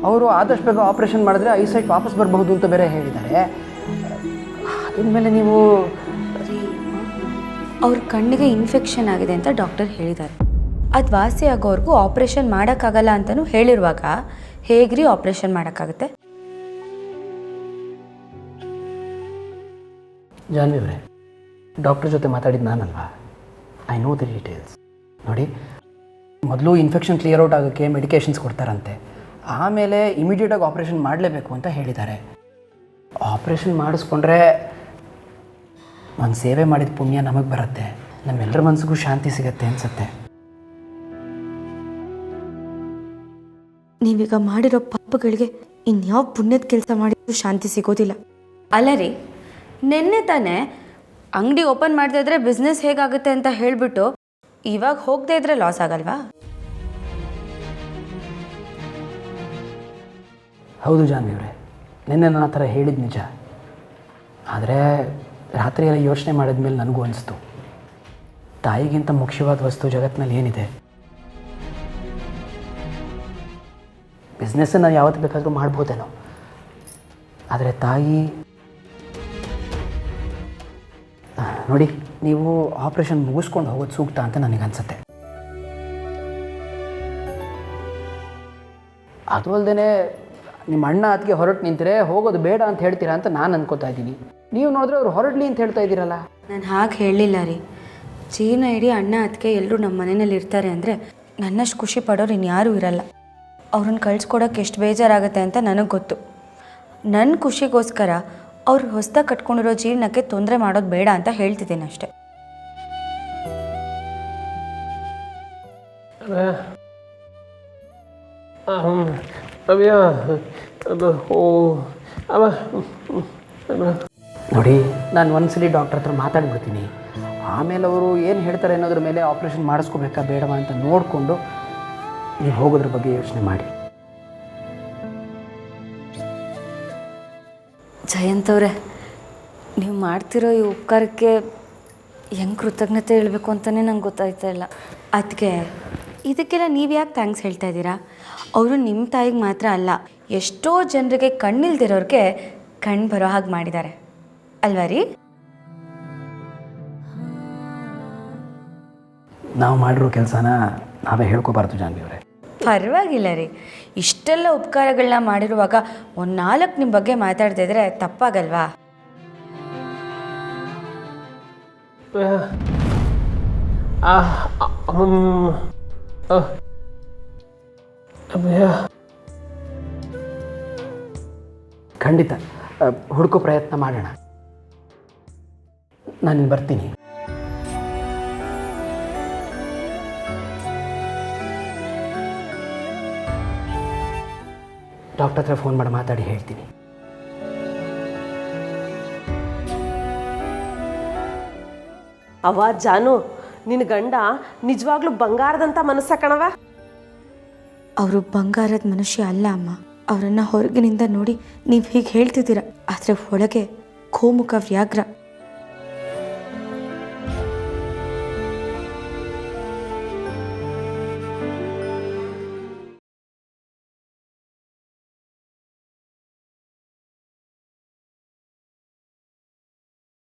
ಅವರು ಆದಷ್ಟು ಬೇಗ ಆಪ್ರೇಷನ್ ಮಾಡಿದ್ರೆ ಐಸೈಟ್ ವಾಪಸ್ ಬರಬಹುದು ಅಂತ ಬೇರೆ ಹೇಳಿದ್ದಾರೆ. ಇನ್ಮೇಲೆ ನೀವು ಅವ್ರ ಕಣ್ಣಿಗೆ ಇನ್ಫೆಕ್ಷನ್ ಆಗಿದೆ ಅಂತ ಡಾಕ್ಟರ್ ಹೇಳಿದ್ದಾರೆ. ಅದು ವಾಸಿ ಆಗೋವರೆಗೂ ಆಪ್ರೇಷನ್ ಮಾಡೋಕ್ಕಾಗಲ್ಲ ಅಂತಲೂ ಹೇಳಿರುವಾಗ ಹೇಗ್ರಿ ಆಪ್ರೇಷನ್ ಮಾಡೋಕ್ಕಾಗುತ್ತೆ? ಜಾನ್ವಿ ಅವರೇ, ಡಾಕ್ಟರ್ ಜೊತೆ ಮಾತಾಡಿದ್ದು ನಾನಲ್ವಾ? I know the details. ನೋಡಿ, ಮೊದಲು ಇನ್ಫೆಕ್ಷನ್ ಕ್ಲಿಯರ್ ಔಟ್ ಆಗೋಕ್ಕೆ ಮೆಡಿಕೇಷನ್ಸ್ ಕೊಡ್ತಾರಂತೆ, ಆಮೇಲೆ ಇಮಿಡಿಯೇಟಾಗಿ ಆಪ್ರೇಷನ್ ಮಾಡಲೇಬೇಕು ಅಂತ ಹೇಳಿದ್ದಾರೆ. ಆಪ್ರೇಷನ್ ಮಾಡಿಸ್ಕೊಂಡ್ರೆ ಒಂದು ಸೇವೆ ಮಾಡಿದ ಪುಣ್ಯ ನಮಗೆ ಬರುತ್ತೆ, ನಮ್ಮೆಲ್ಲರ ಮನಸ್ಸಿಗೂ ಶಾಂತಿ ಸಿಗತ್ತೆ ಅನಿಸುತ್ತೆ. ನೀವೀಗ ಮಾಡಿರೋ ಪಾಪಗಳಿಗೆ ಇನ್ಯಾವ ಪುಣ್ಯದ ಕೆಲಸ ಮಾಡಿದ್ರು ಶಾಂತಿ ಸಿಗೋದಿಲ್ಲ. ಅಲ್ಲ ರೀ, ನಿನ್ನೆ ತಾನೇ ಅಂಗಡಿ ಓಪನ್ ಮಾಡದೇ ಇದ್ರೆ ಬಿಸ್ನೆಸ್ ಹೇಗಾಗುತ್ತೆ ಅಂತ ಹೇಳಿಬಿಟ್ಟು ಇವಾಗ ಹೋಗದೆ ಇದ್ರೆ ಲಾಸ್ ಆಗಲ್ವಾ? ಹೌದು ಜಾನ್ವಿ ಅವರೇ, ನಿನ್ನೆ ನಾನು ಆ ಥರ ಹೇಳಿದ್ದು ನಿಜ. ಆದರೆ ರಾತ್ರಿ ಎಲ್ಲ ಯೋಚನೆ ಮಾಡಿದ್ಮೇಲೆ ನನಗೂ ಅನಿಸ್ತು, ತಾಯಿಗಿಂತ ಮುಖ್ಯವಾದ ವಸ್ತು ಜಗತ್ತಿನಲ್ಲಿ ಏನಿದೆ? ಬಿಸ್ನೆಸ್ಸನ್ನು ಯಾವತ್ತು ಬೇಕಾದರೂ ಮಾಡ್ಬೋದೇನೋ, ಆದರೆ ತಾಯಿ... ನೋಡಿ, ನೀವು ಆಪ್ರೇಷನ್ ಮುಗಿಸ್ಕೊಂಡು ಹೋಗೋದು ಸೂಕ್ತ ಅಂತ ನನಗನ್ಸುತ್ತೆ. ಅದು ಅಲ್ಲದೆ ನಿಮ್ಮ ಅಣ್ಣ ಅದಕ್ಕೆ ಹೊರಟು ನಿಂತರೆ ಹೋಗೋದು ಬೇಡ ಅಂತ ಹೇಳ್ತೀರಾ ಅಂತ ನಾನು ಅನ್ಕೋತಾ ಇದ್ದೀನಿ. ನೀವು ನೋಡಿದ್ರೆ ಅವ್ರು ಹೊರಡಲಿ ಅಂತ ಹೇಳ್ತಾ ಇದ್ದೀರಲ್ಲ. ನಾನು ಹಾಗೆ ಹೇಳಲಿಲ್ಲ ರೀ. ಜೀವನ ಇಡೀ ಅಣ್ಣ ಅದಕ್ಕೆ ಎಲ್ಲರೂ ನಮ್ಮ ಮನೆಯಲ್ಲಿ ಇರ್ತಾರೆ ಅಂದರೆ ನನ್ನಷ್ಟು ಖುಷಿ ಪಡೋರು ಇನ್ಯಾರೂ ಇರಲ್ಲ. ಅವ್ರನ್ನ ಕಳಿಸ್ಕೊಡೋಕೆ ಎಷ್ಟು ಬೇಜಾರಾಗುತ್ತೆ ಅಂತ ನನಗೆ ಗೊತ್ತು. ನನ್ನ ಖುಷಿಗೋಸ್ಕರ ಅವ್ರು ಹೊಸ್ದಾಗಿ ಕಟ್ಕೊಂಡಿರೋ ಜೀವನಕ್ಕೆ ತೊಂದರೆ ಮಾಡೋದು ಬೇಡ ಅಂತ ಹೇಳ್ತಿದ್ದೀನಿ ಅಷ್ಟೆ. ನೋಡಿ, ನಾನು ಒಂದ್ಸಲಿ ಡಾಕ್ಟರ್ ಹತ್ರ ಮಾತಾಡ್ಬಿಡ್ತೀನಿ, ಆಮೇಲೆ ಅವರು ಏನು ಹೇಳ್ತಾರೆ ಅನ್ನೋದ್ರ ಮೇಲೆ ಆಪ್ರೇಷನ್ ಮಾಡಿಸ್ಕೋಬೇಕಾ ಬೇಡವಾ ಅಂತ ನೋಡಿಕೊಂಡು ನೀವು ಹೋಗೋದ್ರ ಬಗ್ಗೆ ಯೋಚನೆ ಮಾಡಿ. ಜಯಂತ್ ಅವರೇ, ನೀವು ಮಾಡ್ತಿರೋ ಈ ಉಪಕಾರಕ್ಕೆ ಹೆಂಗೆ ಕೃತಜ್ಞತೆ ಹೇಳಬೇಕು ಅಂತಲೇ ನಂಗೆ ಗೊತ್ತಾಯ್ತಾ ಇಲ್ಲ. ಅದಕ್ಕೆ ಇದಕ್ಕೆಲ್ಲ ನೀವು ಯಾಕೆ ಥ್ಯಾಂಕ್ಸ್ ಹೇಳ್ತಾ ಇದ್ದೀರಾ? ಅವರು ನಿಮ್ಮ ತಾಯಿಗೆ ಮಾತ್ರ ಅಲ್ಲ, ಎಷ್ಟೋ ಜನರಿಗೆ ಕಣ್ಣಿಲ್ದಿರೋರಿಗೆ ಕಣ್ಣು ಬರೋ ಹಾಗೆ ಮಾಡಿದ್ದಾರೆ ಅಲ್ವಾ ರೀ? ನಾವು ಮಾಡಿರೋ ಕೆಲಸನ ನಾವೇ ಹೇಳ್ಕೊಬಾರ್ದು ಜಾನ್ವಿ ಅವರೇ. ಪರವಾಗಿಲ್ಲ ರೀ, ಇಷ್ಟೆಲ್ಲ ಉಪಕಾರಗಳನ್ನ ಮಾಡಿರುವಾಗ ಒಂದು 4 ನಿಮ್ಮ ಬಗ್ಗೆ ಮಾತಾಡ್ತಿದ್ರೆ ತಪ್ಪಾಗಲ್ವಾ? ಖಂಡಿತ ಹುಡುಕೋ ಪ್ರಯತ್ನ ಮಾಡೋಣ. ನಾನು ಬರ್ತೀನಿ. ಡಾಕ್ಟರ್ ಹತ್ರ ಫೋನ್ ಮಾಡಿ ಮಾತಾಡಿ ಹೇಳ್ತೀನಿ. ಅವ್ವ ಜಾನು, ನಿನ್ನ ಗಂಡ ನಿಜವಾಗ್ಲೂ ಬಂಗಾರದಂಥ ಮನಸ್ಸ ಕಣವ. ಅವರು ಬಂಗಾರದ ಮನುಷ್ಯ ಅಲ್ಲ ಅಮ್ಮ. ಅವರನ್ನು ಹೊರಗಿನಿಂದ ನೋಡಿ ನೀವು ಹೀಗೆ ಹೇಳ್ತಿದ್ದೀರ, ಆದರೆ ಒಳಗೆ ಗೋಮುಖ ವ್ಯಾಘ್ರ.